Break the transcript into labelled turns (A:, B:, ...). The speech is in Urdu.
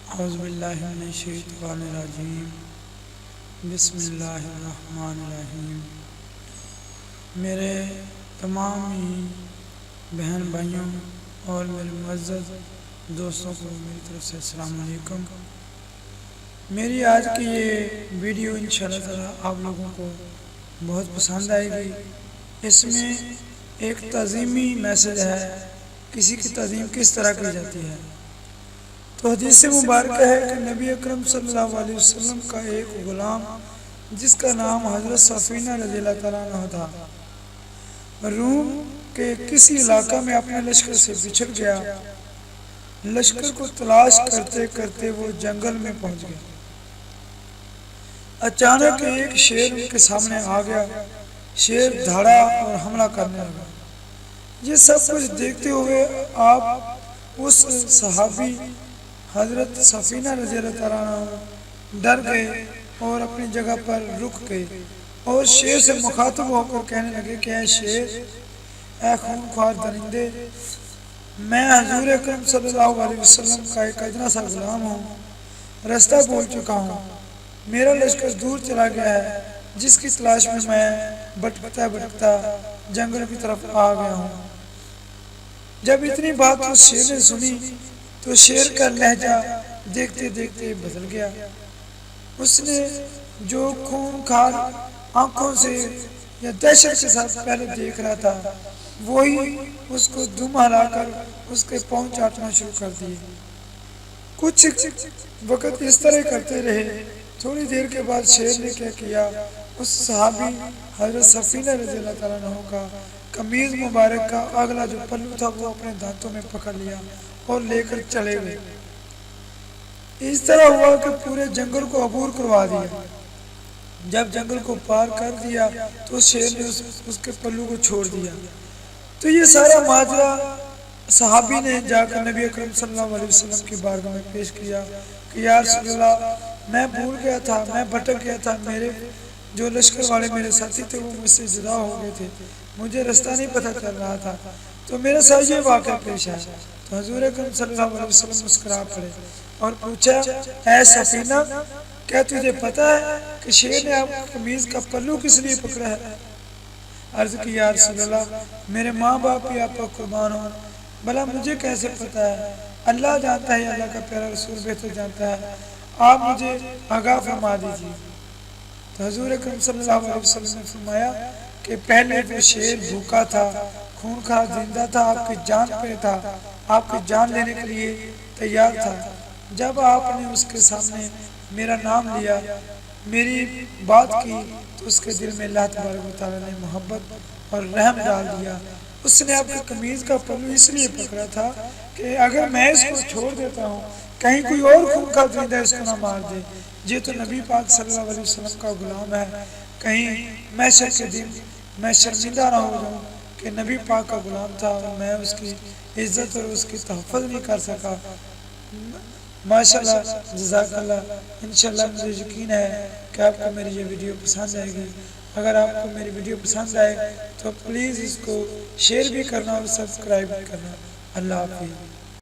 A: اعوذ باللہ من الشیطان الرجیم بسم اللہ الرحمن الرحیم۔ میرے تمام ہی بہن بھائیوں اور میرے معزز دوستوں کو میری طرف سے السلام علیکم۔ میری آج کی یہ ویڈیو انشاءاللہ تعالی آپ لوگوں کو بہت پسند آئے گی۔ اس میں ایک تعظیمی میسج ہے، کسی کی تعظیم کس طرح کی جاتی ہے۔ تو حدیث مبارکہ ہے کہ نبی اکرم صلی اللہ علیہ وسلم کا ایک غلام جس کا نام حضرت صفینہ رضی اللہ تعالیٰ عنہ تھا، روم کے کسی علاقہ میں اپنے لشکر سے بچھڑ گیا۔ لشکر کو تلاش کرتے کرتے وہ جنگل میں پہنچ گیا۔ اچانک ایک شیر ان کے سامنے آ گیا۔ شیر دھاڑا اور حملہ کرنے لگا۔ یہ سب کچھ دیکھتے ہوئے آپ اس صحابی حضرت صفینہ رضی اللہ تعالیٰ عنہ ڈر گئے اور اپنی جگہ پر رک گئے اور شیر سے مخاطب ہو کر کہنے لگے کہ اے شیر، اے خونخوار درندے، میں حضور اکرم صلی اللہ علیہ وسلم کا ایک ادنا سا غلام ہوں، رستہ بھول چکا ہوں، میرا لشکر دور چلا گیا ہے جس کی تلاش میں بھٹکتا بھٹکتا جنگل کی طرف آ گیا ہوں۔ جب اتنی بات اس شیر نے سنی تو شیر کا لہجہ دیکھتے دیکھتے بدل گیا۔ اس نے جو خونخوار آنکھوں سے یا دہشت کے ساتھ پہلے دیکھ رہا تھا وہی اس کو دم ہلا کر اس کے پاؤں چاٹنا شروع کر دیے۔ کچھ وقت اس طرح کرتے رہے۔ تھوڑی دیر کے بعد شیر نے کیا کیا، اس صحابی حضرت صفینہ رضی اللہ تعالیٰ عنہ کا قمیض مبارک کا اگلا جو پلو تھا وہ اپنے دانتوں میں پکڑ لیا اور لے کر چلے گئے۔ اس طرح ہوا کہ پورے جنگل کو عبور کروا دیا۔ جب جنگل کو پار کر دیا تو شیر نے اس کے پلو کو چھوڑ دیا۔ تو یہ سارا ماجرا صحابی نے جا کر نبی اکرم صلی اللہ علیہ وسلم کی بارگاہ میں پیش کیا کہ یا رسول اللہ، میں بھول گیا تھا، میں بھٹک گیا تھا، میرے جو لشکر والے میرے ساتھی تھے وہ مجھ سے جدا ہو گئے تھے، مجھے رستہ نہیں پتہ چل رہا تھا، تو میرے ساتھ یہ واقعہ پیش آیا۔ تو حضور اکرم صلی اللہ علیہ وسلم مسکرا پڑے اور پوچھا، اے صفینہ، کیا تجھے پتہ ہے کہ شیر نے آپ کی قمیض کا پلو کس لیے پکڑا ہے؟ عرض کی یا رسول اللہ، میرے ماں باپ بھی آپ پر قربان ہوں، بھلا مجھے کیسے پتہ ہے؟ اللہ جانتا ہے، اللہ کا پیارا رسول بہتر جانتا ہے، آپ مجھے آگاہ فرما دیجیے۔ تو حضور اکرم صلی اللہ علیہ وسلم نے فرمایا کہ پہلے وہ شیر بھوکا تھا، خونخوار زندہ تھا، آپ کی جان پہ تھا، آپ کی جان لینے کے لیے تیار تھا۔ جب آپ نے اس کے سامنے میرا نام لیا، میری بات کی، تو اس کے دل میں اللہ تبارک و تعالیٰ نے محبت اور رحم ڈال دیا۔ اس نے آپ کی قمیض کا پلو اس لیے پکڑا تھا کہ اگر میں اس کو چھوڑ دیتا ہوں کہیں کوئی اور خونخوار زندہ اس کو نہ مار دے، یہ تو نبی پاک صلی اللہ علیہ وسلم کا غلام ہے، کہیں محشر کے دن میں شرمندہ نہ ہو جاؤں کہ نبی پاک کا غلام تھا اور میں اس کی عزت اور اس کی تحفظ نہیں کر سکا۔ ماشاءاللہ، جزاک اللہ۔ انشاءاللہ مجھے یقین ہے کہ آپ کو میری یہ ویڈیو پسند آئے گی۔ اگر آپ کو میری ویڈیو پسند آئے تو پلیز اس کو شیئر بھی کرنا اور سبسکرائب بھی کرنا۔ اللہ حافظ۔